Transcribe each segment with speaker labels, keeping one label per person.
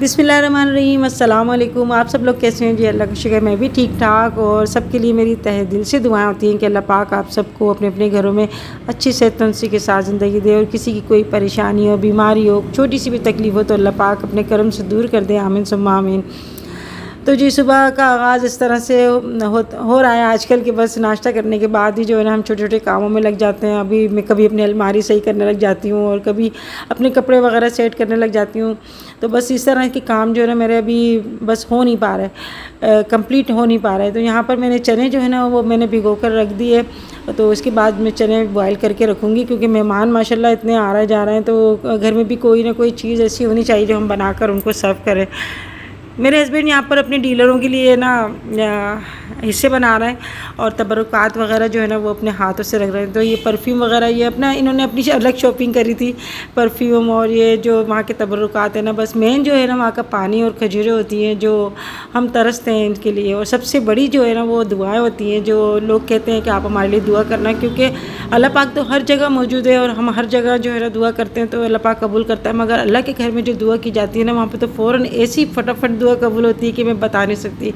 Speaker 1: बिस्मिल्लाहिर्रहमानिर्रहीम, अस्सलाम वालेकुम। आप सब लोग कैसे हैं जी? अल्लाह का शुक्र मैं भी ठीक ठाक। और सबके लिए मेरी तहे दिल से दुआएं होती हैं कि अल्लाह पाक आप सबको अपने अपने घरों में अच्छी सेहत तंदुरुस्ती के साथ ज़िंदगी दे, और किसी की कोई परेशानी हो, बीमारी हो, छोटी सी भी तकलीफ़ हो तो अल्लाह पाक अपने करम से दूर कर दे। आमीन सुम्मा आमीन। तो जी सुबह का आगाज़ इस तरह से हो रहा है आजकल कि बस नाश्ता करने के बाद ही जो है ना हम छोटे छोटे कामों में लग जाते हैं। अभी मैं कभी अपनी अलमारी सही करने लग जाती हूँ और कभी अपने कपड़े वगैरह सेट करने लग जाती हूँ। तो बस इस तरह के काम जो है ना मेरे अभी बस हो नहीं पा रहा है, कंप्लीट हो नहीं पा रहा है। तो यहाँ पर मैंने चने जो है ना वो मैंने भिगो कर रख दिए। तो उसके बाद मैं चने बॉयल करके रखूँगी, क्योंकि मेहमान माशाल्लाह इतने आ रहे जा रहे हैं, तो घर में भी कोई ना कोई चीज़ ऐसी होनी चाहिए जो हम बनाकर उनको सर्व करें। मेरे हस्बैंड यहाँ पर अपने डीलरों के लिए ना हिस्से बना रहे हैं और तबरुकात वगैरह जो है ना वो अपने हाथों से रख रहे हैं। तो ये परफ्यूम वगैरह ये अपना इन्होंने अपनी अलग शॉपिंग करी थी, परफ्यूम और ये जो वहाँ के तबरुकात है ना, बस मेन जो है ना वहाँ का पानी और खजूरें होती हैं जो हम तरसते हैं इनके लिए। और सबसे बड़ी जो है ना वो दुआएँ होती हैं, जो लोग कहते हैं कि आप हमारे लिए दुआ करना, क्योंकि अल्लाह पाक तो हर जगह मौजूद है और हम हर जगह जो है ना दुआ करते हैं तो अल्लाह पाक कबूल करता है। मगर अल्लाह के घर में जो दुआ की जाती है ना वहाँ पर तो फ़ौरन ऐसी फटाफट दुआ कबूल होती है कि मैं बता नहीं सकती।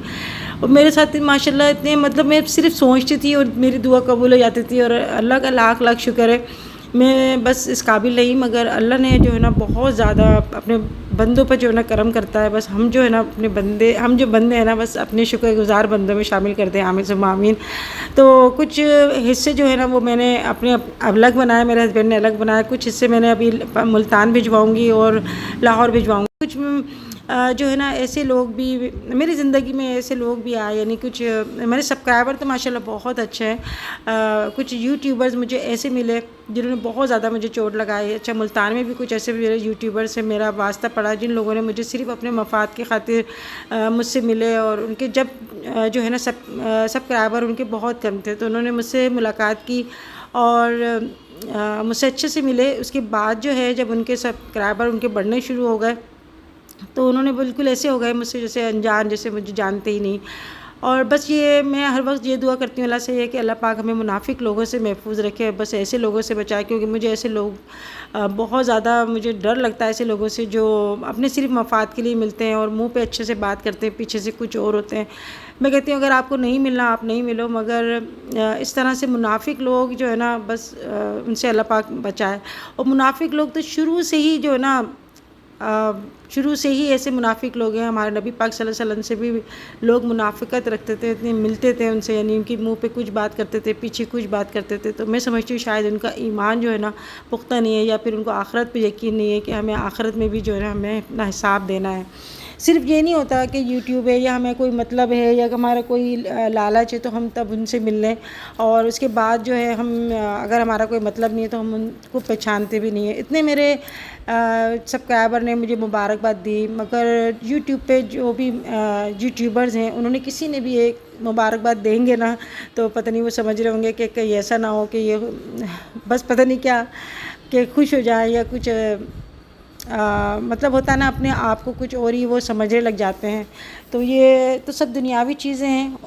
Speaker 1: और मेरे साथ माशाल्लाह इतने मतलब मैं सिर्फ सोचती थी और मेरी दुआ कबूल हो जाती थी। और अल्लाह का लाख लाख शुक्र है, मैं बस इस काबिल नहीं, मगर अल्लाह ने जो है ना बहुत ज़्यादा अपने बंदों पर जो है ना करम करता है। बस हम जो है ना अपने बंदे, हम जो बंदे हैं ना बस अपने शुक्रगुज़ार बंदों में शामिल करते हैं। आमीन सुम्मा आमीन। तो कुछ हिस्से जो है ना वो मैंने अपने अलग बनाए, मेरे हस्बैंड ने अलग बनाया। कुछ हिस्से मैंने अभी मुल्तान भिजवाऊँगी और लाहौर भिजवाऊँगी। कुछ जो है ना ऐसे लोग भी मेरी ज़िंदगी में ऐसे लोग भी आए, यानी कुछ मेरे सब्सक्राइबर तो माशाल्लाह बहुत अच्छे हैं। कुछ यूट्यूबर्स मुझे ऐसे मिले जिन्होंने बहुत ज़्यादा मुझे चोट लगाई। अच्छा, मुल्तान में भी कुछ ऐसे मेरे यूट्यूबर से मेरा वास्ता पड़ा जिन लोगों ने मुझे सिर्फ अपने मफाद की खातिर मुझसे मिले। और उनके जब जो है ना सब्सक्राइबर उनके बहुत कम थे, तो उन्होंने मुझसे मुलाकात की और मुझसे अच्छे से मिले। उसके बाद जो है जब उनके सब्सक्राइबर उनके बढ़ने शुरू हो गए तो उन्होंने बिल्कुल ऐसे हो गए मुझसे जैसे अनजान, जैसे मुझे जानते ही नहीं। और बस ये मैं हर वक्त ये दुआ करती हूँ अल्लाह से कि अल्लाह पाक हमें मुनाफिक लोगों से महफूज रखे, बस ऐसे लोगों से बचाए। क्योंकि मुझे ऐसे लोग बहुत ज़्यादा मुझे डर लगता है ऐसे लोगों से जो अपने सिर्फ मफाद के लिए मिलते हैं और मुंह पे अच्छे से बात करते हैं, पीछे से कुछ और होते हैं। मैं कहती हूँ अगर आपको नहीं मिलना आप नहीं मिलो, मगर इस तरह से मुनाफिक लोग जो है ना बस उनसे अल्लाह पाक बचाए। और मुनाफिक लोग तो शुरू से ही जो है ना शुरू से ही ऐसे मुनाफिक लोग हैं। हमारे नबी पाक सल्लल्लाहु अलैहि वसल्लम से भी लोग मुनाफिकत रखते थे, इतने मिलते थे उनसे, यानी उनके मुंह पे कुछ बात करते थे, पीछे कुछ बात करते थे। तो मैं समझती हूँ शायद उनका ईमान जो है ना पुख्ता नहीं है, या फिर उनको आखिरत पे यकीन नहीं है कि हमें आखिरत में भी जो है ना हमें अपना हिसाब देना है। सिर्फ ये नहीं होता कि यूट्यूब है या हमें कोई मतलब है या हमारा कोई लालच है तो हम तब उनसे मिल लें, और उसके बाद जो है हम अगर हमारा कोई मतलब नहीं है तो हम उनको पहचानते भी नहीं है। इतने मेरे सब्सक्राइबर ने मुझे मुबारकबाद दी, मगर यूट्यूब पे जो भी यूट्यूबर्स हैं उन्होंने किसी ने भी एक मुबारकबाद देंगे ना तो पता नहीं वो समझ रहे होंगे कि कहीं ऐसा ना हो कि ये बस पता नहीं क्या कि खुश हो जाए या कुछ मतलब होता है ना अपने आप को कुछ और ही वो समझने लग जाते हैं। तो ये तो सब दुनियावी चीज़ें हैं।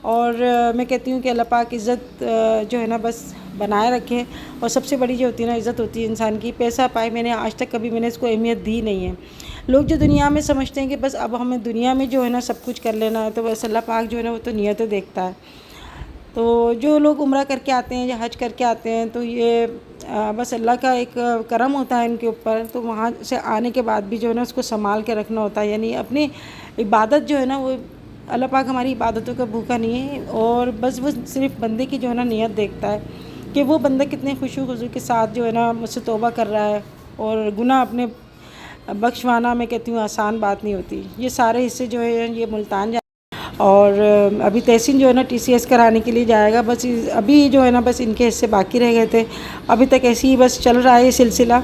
Speaker 1: और मैं कहती हूँ कि अल्लाह पाक इज़्ज़त जो है ना बस बनाए रखे। और सबसे बड़ी जो होती है ना इज़्ज़त होती है इंसान की, पैसा पाए मैंने आज तक कभी मैंने इसको अहमियत दी नहीं है। लोग जो दुनिया में समझते हैं कि बस अब हमें दुनिया में जो है ना सब कुछ कर लेना है, तो बस अल्लाह पाक जो है ना वो तो नियतें देखता है। तो जो लोग उम्रा करके आते हैं या हज करके आते हैं तो ये बस अल्लाह का एक करम होता है इनके ऊपर। तो वहाँ से आने के बाद भी जो है ना उसको संभाल के रखना होता है, यानी अपनी इबादत जो है ना वो अल्लाह पाक हमारी इबादतों का भूखा नहीं है। और बस वो सिर्फ बंदे की जो है ना नियत देखता है कि वो बंदा कितने खुशू खुशू के साथ जो है ना मुझसे तौबा कर रहा है। और गुनाह अपने बख्शवाना मैं कहती हूँ आसान बात नहीं होती। ये सारे हिस्से जो है ये मुल्तान और अभी तहसीन जो है ना TCS कराने के लिए जाएगा। बस अभी जो है ना बस इनके हिस्से बाकी रह गए थे, अभी तक ऐसे ही बस चल रहा है ये सिलसिला।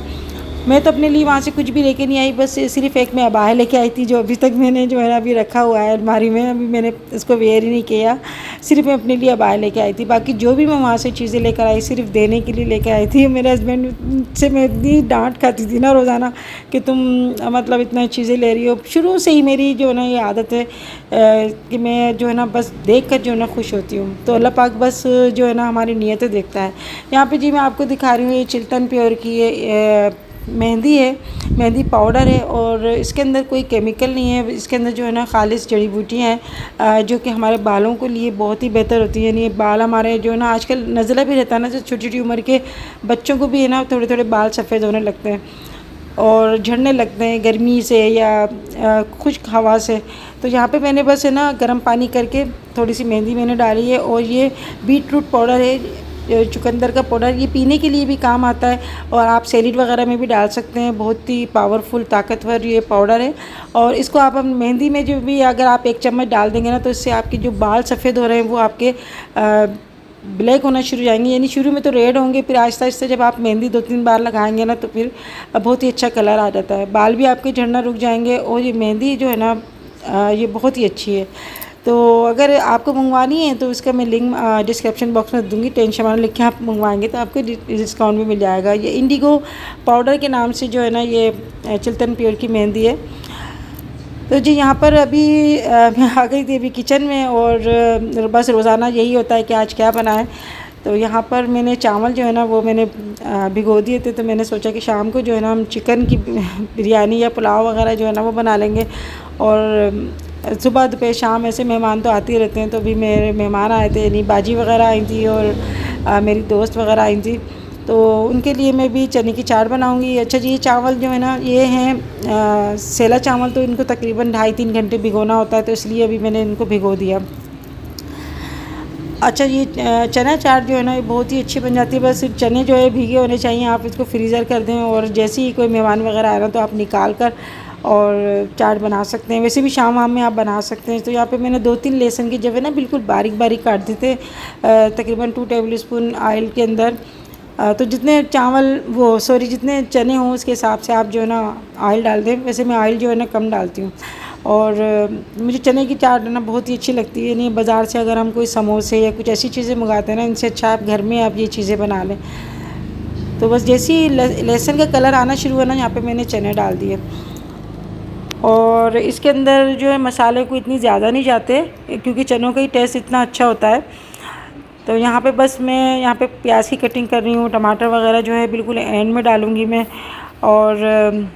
Speaker 1: मैं तो अपने लिए वहाँ से कुछ भी लेके नहीं आई, बस सिर्फ एक मैं अबाया लेके आई थी जो अभी तक मैंने जो है ना अभी रखा हुआ है अलमारी में, अभी मैंने इसको वेयर ही नहीं किया। सिर्फ मैं अपने लिए अबाया लेके आई थी, बाकी जो भी मैं वहाँ से चीज़ें लेकर आई सिर्फ देने के लिए लेकर आई थी। मेरे हस्बैंड से मैं इतनी डांट खाती थी ना रोज़ाना कि तुम मतलब इतना चीज़ें ले रही हो। शुरू से ही मेरी जो है ना ये आदत है कि मैं जो है ना बस देख कर जो है ना खुश होती हूँ। तो अल्लाह पाक बस जो है ना हमारी नीयतें देखता है। यहाँ पे जी मैं आपको दिखा रही हूँ ये चिल्टन प्योर की मेहंदी है, मेहंदी पाउडर है और इसके अंदर कोई केमिकल नहीं है। इसके अंदर जो है ना खालिश जड़ी बूटियाँ हैं जो कि हमारे बालों के लिए बहुत ही बेहतर होती हैं। यानी बाल हमारे जो है ना आजकल नज़ला भी रहता है ना, जो छोटी छोटी उम्र के बच्चों को भी है ना थोड़े थोड़े बाल सफ़ेद होने लगते हैं और झड़ने लगते हैं गर्मी से या खुश्क हवा से। तो यहाँ पे मैंने बस है ना गर्म पानी करके थोड़ी सी मेहंदी मैंने डाली है और ये बीट रूट पाउडर है, चुकंदर का पाउडर, ये पीने के लिए भी काम आता है और आप सैलेड वगैरह में भी डाल सकते हैं। बहुत ही पावरफुल ताकतवर ये पाउडर है और इसको आप मेहंदी में जो भी अगर आप 1 चम्मच डाल देंगे ना तो इससे आपके जो बाल सफ़ेद हो रहे हैं वो आपके ब्लैक होना शुरू हो जाएंगे। यानी शुरू में तो रेड होंगे, फिर आहिस्ता आहिस्ता जब आप मेहंदी 2-3 बार लगाएंगे ना तो फिर बहुत ही अच्छा कलर आ जाता है, बाल भी आपके झड़ना रुक जाएंगे। और ये मेहंदी जो है ना ये बहुत ही अच्छी है। तो अगर आपको मंगवानी है तो इसका मैं लिंक डिस्क्रिप्शन बॉक्स में दूंगी, टेंशन वाला लिख के आप मंगवाएंगे तो आपको डिस्काउंट भी मिल जाएगा। ये इंडिगो पाउडर के नाम से जो है ना ये चिल्तन प्योर की मेहंदी है। तो जी यहाँ पर अभी मैं आ गई थी अभी किचन में और बस रोज़ाना यही होता है कि आज क्या बनाएं। तो यहाँ पर मैंने चावल जो है ना वो मैंने भिगो दिए थे, तो मैंने सोचा कि शाम को जो है ना हम चिकन की बिरयानी या पुलाव वगैरह जो है ना वो बना लेंगे। और सुबह दोपहर शाम ऐसे मेहमान तो आते ही रहते हैं, तो अभी मेरे मेहमान आए थे, यानी बाजी वगैरह आई थी और मेरी दोस्त वगैरह आई थी, तो उनके लिए मैं भी चने की चाट बनाऊंगी। अच्छा जी, ये चावल जो है ना ये हैं सेला चावल, तो इनको तकरीबन 2.5-3 घंटे भिगोना होता है, तो इसलिए अभी मैंने इनको भिगो दिया। अच्छा, ये चना चाट जो है ना ये बहुत ही अच्छी बन जाती है। बस चने जो है भीगे होने चाहिए, आप इसको फ्रीज़र कर दें और जैसे ही कोई मेहमान वगैरह आए ना तो आप निकाल कर और चाट बना सकते हैं। वैसे भी शाम वाम में आप बना सकते हैं। तो यहाँ पे मैंने 2-3 लहसुन की जो है ना बिल्कुल बारीक बारीक काट दिए थे, तकरीबन 2 टेबल स्पून ऑयल के अंदर। तो जितने जितने चने हों उसके हिसाब से आप जो है ना ऑयल डाल दें। वैसे मैं ऑयल जो है ना कम डालती हूँ और मुझे चने की चाट ना बहुत ही अच्छी लगती है। यानी बाज़ार से अगर हम कोई समोसे या कुछ ऐसी चीज़ें मंगाते हैं ना, इनसे अच्छा आप घर में आप ये चीज़ें बना लें। तो बस जैसे ही लहसुन का कलर आना शुरू हुआ ना, यहाँ पे मैंने चने डाल दिए और इसके अंदर जो है मसाले को इतनी ज़्यादा नहीं जाते क्योंकि चनों का ही टेस्ट इतना अच्छा होता है। तो यहाँ पे बस मैं यहाँ पे प्याज की कटिंग कर रही हूँ, टमाटर वगैरह जो है बिल्कुल एंड में डालूँगी मैं। और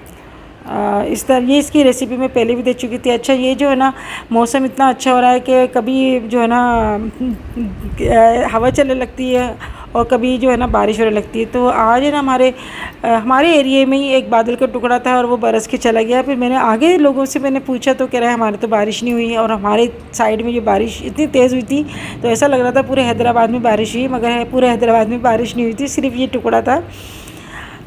Speaker 1: इस तरह ये इसकी रेसिपी मैं पहले भी दे चुकी थी। अच्छा, ये जो है ना मौसम इतना अच्छा हो रहा है कि कभी जो है ना हवा चलने लगती है और कभी जो है ना बारिश होने लगती है। तो आज है ना हमारे एरिए में ही एक बादल का टुकड़ा था और वो बरस के चला गया। फिर मैंने आगे लोगों से मैंने पूछा तो कह रहा है हमारे तो बारिश नहीं हुई, और हमारे साइड में ये बारिश इतनी तेज़ हुई थी तो ऐसा लग रहा था पूरे हैदराबाद में बारिश हुई, मगर पूरे हैदराबाद में बारिश नहीं हुई थी, सिर्फ ये टुकड़ा था।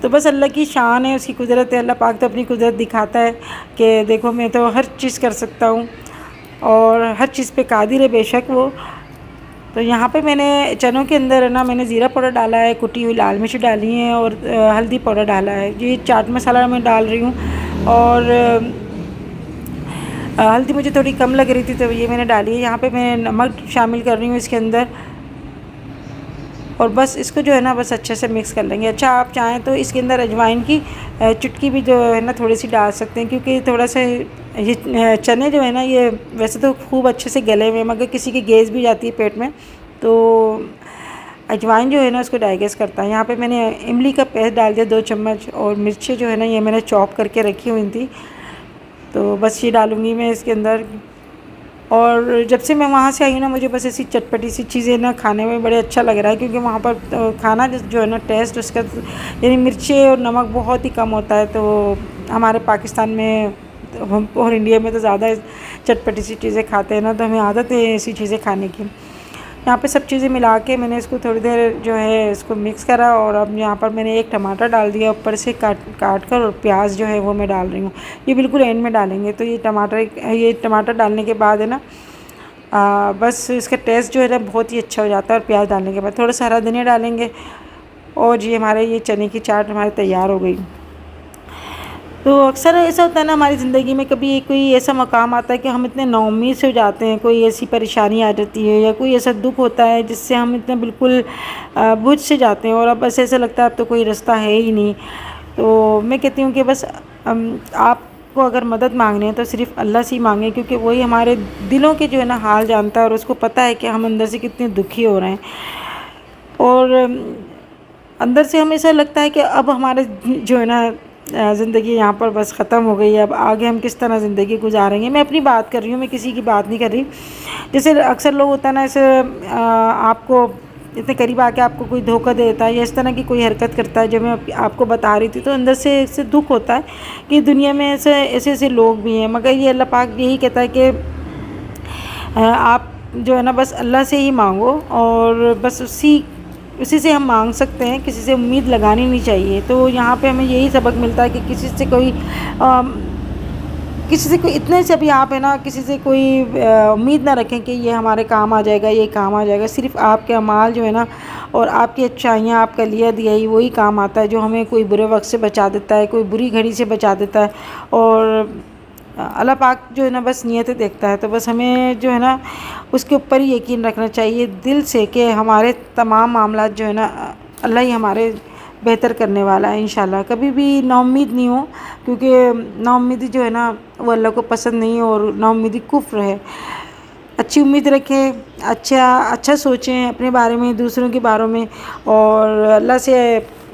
Speaker 1: तो बस अल्लाह की शान है, उसकी कुदरत है। अल्लाह पाक तो अपनी कुदरत दिखाता है कि देखो मैं तो हर चीज़ कर सकता हूँ और हर चीज़ पे कादिर है बेशक वो। तो यहाँ पे मैंने चनों के अंदर है ना मैंने ज़ीरा पाउडर डाला है, कुटी हुई लाल मिर्च डाली है और हल्दी पाउडर डाला है। ये चाट मसाला मैं डाल रही हूँ और हल्दी मुझे थोड़ी कम लग रही थी तो ये मैंने डाली है। यहाँ पे मैं नमक शामिल कर रही हूँ इसके अंदर और बस इसको जो है ना बस अच्छे से मिक्स कर लेंगे। अच्छा, आप चाहें तो इसके अंदर अजवाइन की चुटकी भी जो है ना थोड़ी सी डाल सकते हैं, क्योंकि थोड़ा सा ये चने जो है ना ये वैसे तो खूब अच्छे से गले हुए, मगर किसी की गैस भी जाती है पेट में, तो अजवाइन जो है ना उसको डाइजेस्ट करता है। यहाँ पे मैंने इमली का पेस्ट डाल दिया 2 चम्मच और मिर्चें जो है ना ये मैंने चॉप करके रखी हुई थी, तो बस ये डालूँगी मैं इसके अंदर। और जब से मैं वहाँ से आई हूँ ना मुझे बस ऐसी चटपटी सी चीज़ें ना खाने में बड़े अच्छा लग रहा है, क्योंकि वहाँ पर खाना जो है ना टेस्ट उसका यानी मिर्चें और नमक बहुत ही कम होता है। तो हमारे पाकिस्तान में और इंडिया में तो ज़्यादा चटपटी सी चीज़ें खाते हैं ना, तो हमें आदत है ऐसी चीज़ें खाने की। यहाँ पे सब चीज़ें मिला के मैंने इसको थोड़ी देर जो है इसको मिक्स करा और अब यहाँ पर मैंने एक टमाटर डाल दिया ऊपर से काट कर, और प्याज जो है वो मैं डाल रही हूँ, ये बिल्कुल एंड में डालेंगे। तो ये टमाटर डालने के बाद है ना बस इसका टेस्ट जो है ना बहुत ही अच्छा हो जाता है। और प्याज डालने के बाद थोड़ा सा हरा धनिया डालेंगे और ये चने की चाट हमारी तैयार हो गई। तो अक्सर ऐसा होता है ना हमारी ज़िंदगी में, कभी कोई ऐसा मकाम आता है कि हम इतने नाउम्मीद से हो जाते हैं, कोई ऐसी परेशानी आ जाती है या कोई ऐसा दुख होता है जिससे हम इतने बिल्कुल बुझ से जाते हैं और अब बस ऐसा लगता है अब तो कोई रास्ता है ही नहीं। तो मैं कहती हूँ कि बस आपको अगर मदद मांगनी है तो सिर्फ़ अल्लाह से ही मांगें, क्योंकि वही हमारे दिलों के जो है ना हाल जानता है और उसको पता है कि हम अंदर से कितने दुखी हो रहे हैं। और अंदर से हमें ऐसा लगता है कि अब हमारे जो है ना ज़िंदगी यहाँ पर बस ख़त्म हो गई है, अब आगे हम किस तरह ज़िंदगी गुजारेंगे। मैं अपनी बात कर रही हूँ, मैं किसी की बात नहीं कर रही। जैसे अक्सर लोग होता है ना, ऐसे आपको इतने करीब आके आपको कोई धोखा दे देता है या इस तरह की कोई हरकत करता है, जो मैं आपको बता रही थी, तो अंदर से इससे दुख होता है कि दुनिया में ऐसे ऐसे ऐसे लोग भी हैं। मगर ये अल्लाह पाक यही कहता है कि आप जो है ना बस अल्लाह से ही मांगो, और बस उसी से हम मांग सकते हैं, किसी से उम्मीद लगानी नहीं चाहिए। तो यहाँ पे हमें यही सबक मिलता है कि किसी से कोई इतने से भी आप है ना, किसी से कोई उम्मीद ना रखें कि ये हमारे काम आ जाएगा, ये काम आ जाएगा। सिर्फ़ आपके अमाल जो है ना और आपकी अच्छाइयाँ, आपका लिया दिया ही वही काम आता है, जो हमें कोई बुरे वक्त से बचा देता है, कोई बुरी घड़ी से बचा देता है। और अल्लाह पाक जो है ना बस नियतें देखता है। तो बस हमें जो है ना उसके ऊपर ही यकीन रखना चाहिए दिल से कि हमारे तमाम मामलात जो है ना अल्लाह ही हमारे बेहतर करने वाला है इंशाल्लाह। कभी भी नाउम्मीद नहीं हो, क्योंकि नाउम्मीदी जो है ना वो अल्लाह को पसंद नहीं है, और नाउम्मीदी कुफ्र है। अच्छी उम्मीद रखें, अच्छा सोचें अपने बारे में, दूसरों के बारे में, और अल्लाह से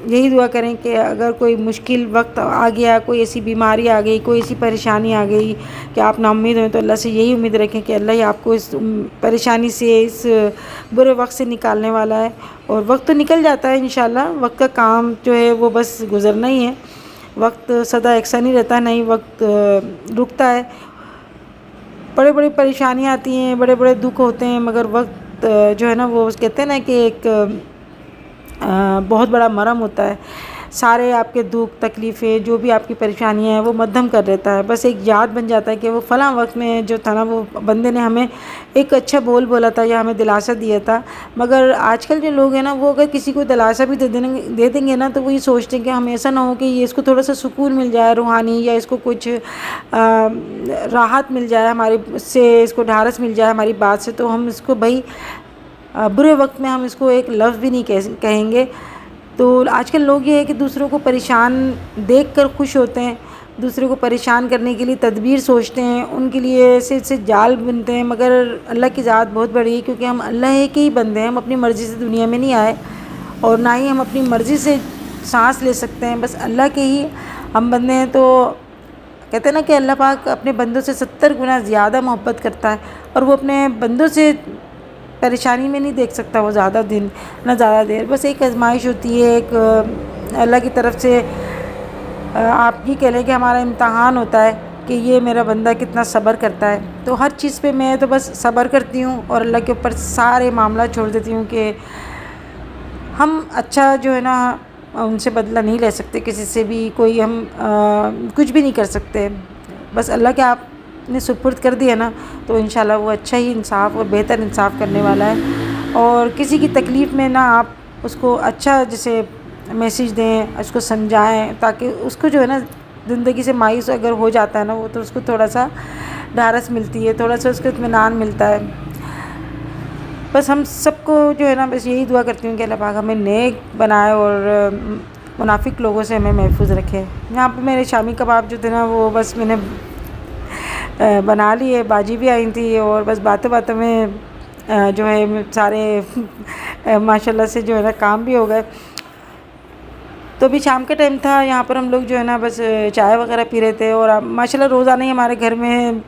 Speaker 1: यही दुआ करें कि अगर कोई मुश्किल वक्त आ गया, कोई ऐसी बीमारी आ गई, कोई ऐसी परेशानी आ गई कि आप नाउम्मीद हो, तो अल्लाह से यही उम्मीद रखें कि अल्लाह ही आपको इस परेशानी से, इस बुरे वक्त से निकालने वाला है। और वक्त तो निकल जाता है इंशाल्लाह, वक्त का काम जो है वो बस गुज़रना ही है। वक्त सदा एक सा नहीं रहता, नहीं वक्त रुकता है। बड़े बड़ी परेशानियाँ आती हैं, बड़े बड़े दुख होते हैं, मगर वक्त जो है ना वो कहते हैं ना कि एक बहुत बड़ा मरहम होता है। सारे आपके दुख तकलीफ़ें, जो भी आपकी परेशानियाँ हैं, वो मद्धम कर देता है। बस एक याद बन जाता है कि वो फ़लाँ वक्त में जो था ना, वो बंदे ने हमें एक अच्छा बोल बोला था या हमें दिलासा दिया था। मगर आजकल जो लोग हैं ना, वो अगर किसी को दिलासा भी दे देंगे ना, तो वो ये सोचते हैं कि हम ऐसा ना हो कि ये इसको थोड़ा सा सुकून मिल जाए रूहानी, या इसको कुछ राहत मिल जाए हमारी से, इसको ढारस मिल जाए हमारी बात से, तो हम इसको भाई बुरे वक्त में हम इसको एक लफ्ज़ भी नहीं कहेंगे। तो आजकल लोग ये है कि दूसरों को परेशान देखकर खुश होते हैं, दूसरों को परेशान करने के लिए तदबीर सोचते हैं, उनके लिए ऐसे ऐसे जाल बुनते हैं। मगर अल्लाह की ज़ात बहुत बड़ी है, क्योंकि हम अल्लाह के ही बंदे हैं। हम अपनी मर्ज़ी से दुनिया में नहीं आए, और ना ही हम अपनी मर्ज़ी से सांस ले सकते हैं। बस अल्लाह के ही हम बंदे हैं। तो कहते हैं ना कि अल्लाह पाक अपने बंदों से 70 गुना ज़्यादा मोहब्बत करता है, और वो अपने बंदों से परेशानी में नहीं देख सकता वो ज़्यादा दिन ना ज़्यादा देर। बस एक आजमाइश होती है, एक अल्लाह की तरफ से आप ये कह लें कि हमारा इम्तहान होता है कि ये मेरा बंदा कितना सब्र करता है। तो हर चीज़ पे मैं तो बस सब्र करती हूँ, और अल्लाह के ऊपर सारे मामला छोड़ देती हूँ कि हम अच्छा जो है ना उनसे बदला नहीं ले सकते, किसी से भी कोई हम कुछ भी नहीं कर सकते। बस अल्लाह के आपने सुपुर्द कर दिया ना, तो इंशाल्लाह वो अच्छा ही इंसाफ़ और बेहतर इंसाफ़ करने वाला है। और किसी की तकलीफ़ में ना आप उसको अच्छा जैसे मैसेज दें, उसको समझाएं, ताकि उसको जो है ना ज़िंदगी से मायूस अगर हो जाता है ना वो, तो उसको थोड़ा सा ढारस मिलती है, थोड़ा सा उसको इत्मीनान मिलता है। बस हम सबको जो है ना बस यही दुआ करती हूँ कि अल्लाह पाक हमें नेक बनाए और मुनाफिक लोगों से हमें महफूज रखे। यहाँ पे मेरे शामी कबाब जो थे ना वो बस मैंने बना लिए, बाजी भी आई थी, और बस बातों बातों में जो है सारे माशाल्लाह से जो है ना काम भी हो गए। तो अभी शाम का टाइम था, यहाँ पर हम लोग जो है ना बस चाय वगैरह पी रहे थे। और माशाल्लाह रोज़ाना ही हमारे घर में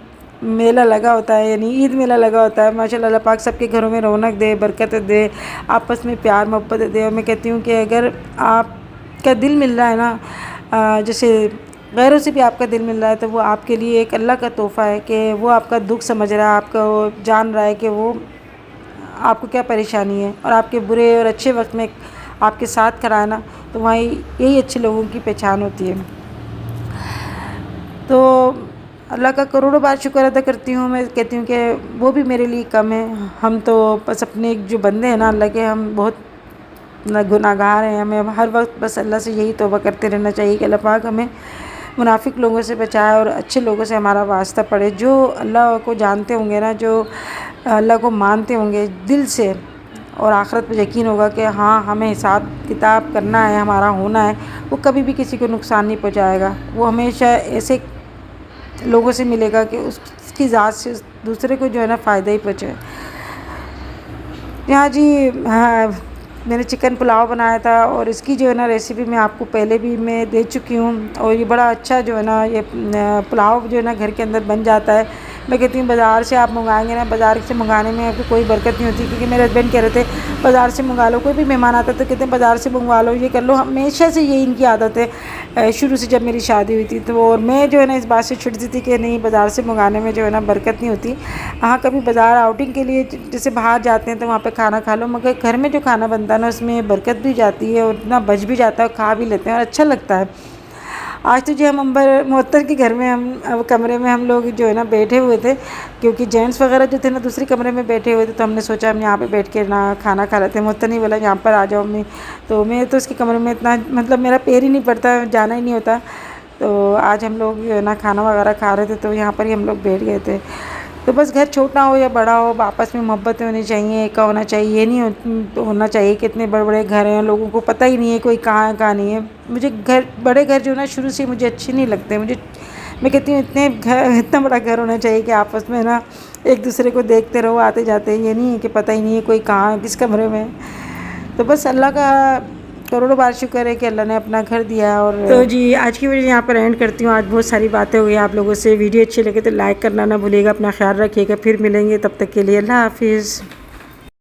Speaker 1: मेला लगा होता है, यानी ईद मेला लगा होता है। माशाल्लाह अल्लाह पाक सबके घरों में रौनक दे, बरकत दे, आपस में प्यार मोहब्बत दे। और मैं कहती हूँ कि अगर आपका दिल मिल रहा है ना, जैसे गैरों से भी आपका दिल मिल रहा है, तो वो आपके लिए एक अल्लाह का तोहफ़ा है कि वो आपका दुख समझ रहा है, आपका वो जान रहा है कि वो आपको क्या परेशानी है, और आपके बुरे और अच्छे वक्त में आपके साथ खड़ा है ना, तो वहाँ यही अच्छे लोगों की पहचान होती है। तो अल्लाह का करोड़ों बार शुक्र अदा करती हूँ। मैं कहती हूँ कि वो भी मेरे लिए कम है। हम तो बस अपने जो बंदे हैं ना अल्लाह के, हम बहुत गुनाहगार हैं। हमें हर वक्त बस अल्लाह से यही तौबा करते रहना चाहिए कि अल्लाह पाक हमें मुनाफिक लोगों से बचाए और अच्छे लोगों से हमारा वास्ता पड़े। जो अल्लाह को जानते होंगे ना, जो अल्लाह को मानते होंगे दिल से, और आखिरत पर यकीन होगा कि हाँ हमें हिसाब किताब करना है, हमारा होना है, वो कभी भी किसी को नुकसान नहीं पहुँचाएगा। वो हमेशा ऐसे लोगों से मिलेगा कि उसकी ज़ात से दूसरे को जो है ना फ़ायदा ही पहुँचे। हाँ जी, हाँ मैंने चिकन पुलाव बनाया था और इसकी जो है ना रेसिपी मैं आपको पहले भी मैं दे चुकी हूँ। और ये बड़ा अच्छा जो है ना ये पुलाव जो है ना घर के अंदर बन जाता है। मैं कहती हूँ बाज़ार से आप मंगाएंगे ना, बाज़ार से मंगाने में आपको कोई बरकत नहीं होती, क्योंकि मेरे हस्बैंड कह रहे थे बाज़ार से मंगा लो। कोई भी मेहमान आता तो कहते हैं बाज़ार से मंगवा लो, ये कर लो। हमेशा से ये इनकी आदत है शुरू से, जब मेरी शादी हुई थी तो। और मैं जो है ना इस बात से छुटती थी कि नहीं, बाज़ार से मंगाने में जो है ना बरकत नहीं होती। हाँ, कभी बाज़ार आउटिंग के लिए जैसे बाहर जाते हैं तो वहाँ पे खाना खा लो, मगर घर में जो खाना बनता है ना उसमें बरकत भी जाती है और इतना बच भी जाता है, खा भी लेते हैं और अच्छा लगता है। आज तो जो हम अंबर मुअत्तर के घर में हम कमरे में हम लोग जो है ना बैठे हुए थे, क्योंकि जेंट्स वगैरह जो थे ना दूसरे कमरे में बैठे हुए थे, तो हमने सोचा हम यहाँ पे बैठ के ना खाना खा लेते हैं। मुअत्तर नहीं बोला यहाँ पर आ जाओ अम्मी, तो मैं तो उसके कमरे में इतना मतलब मेरा पैर ही नहीं पड़ता, जाना ही नहीं होता। तो आज हम लोग जो है ना खाना वगैरह खा रहे थे, तो यहाँ पर ही हम लोग बैठ गए थे। तो बस घर छोटा हो या बड़ा हो, आपस में मोहब्बत होनी चाहिए, एक होना चाहिए। ये नहीं होना चाहिए कि इतने बड़े बड़े घर हैं, लोगों को पता ही नहीं है कोई कहाँ है कहाँ नहीं है। मुझे बड़े घर जो है ना शुरू से मुझे अच्छे नहीं लगते। मैं कहती हूँ इतना बड़ा घर होना चाहिए कि आपस में ना एक दूसरे को देखते रहो आते जाते। ये नहीं है कि पता ही नहीं है कोई कहाँ है, किस कमरे में है। तो बस अल्लाह का करोड़ों बार शुक्र है कि अल्लाह ने अपना घर दिया। और तो जी आज की वीडियो यहाँ पर एंड करती हूँ। आज बहुत सारी बातें हो गई आप लोगों से। वीडियो अच्छी लगे तो लाइक करना ना भूलिएगा, अपना ख्याल रखिएगा। फिर मिलेंगे, तब तक के लिए अल्लाह हाफिज़।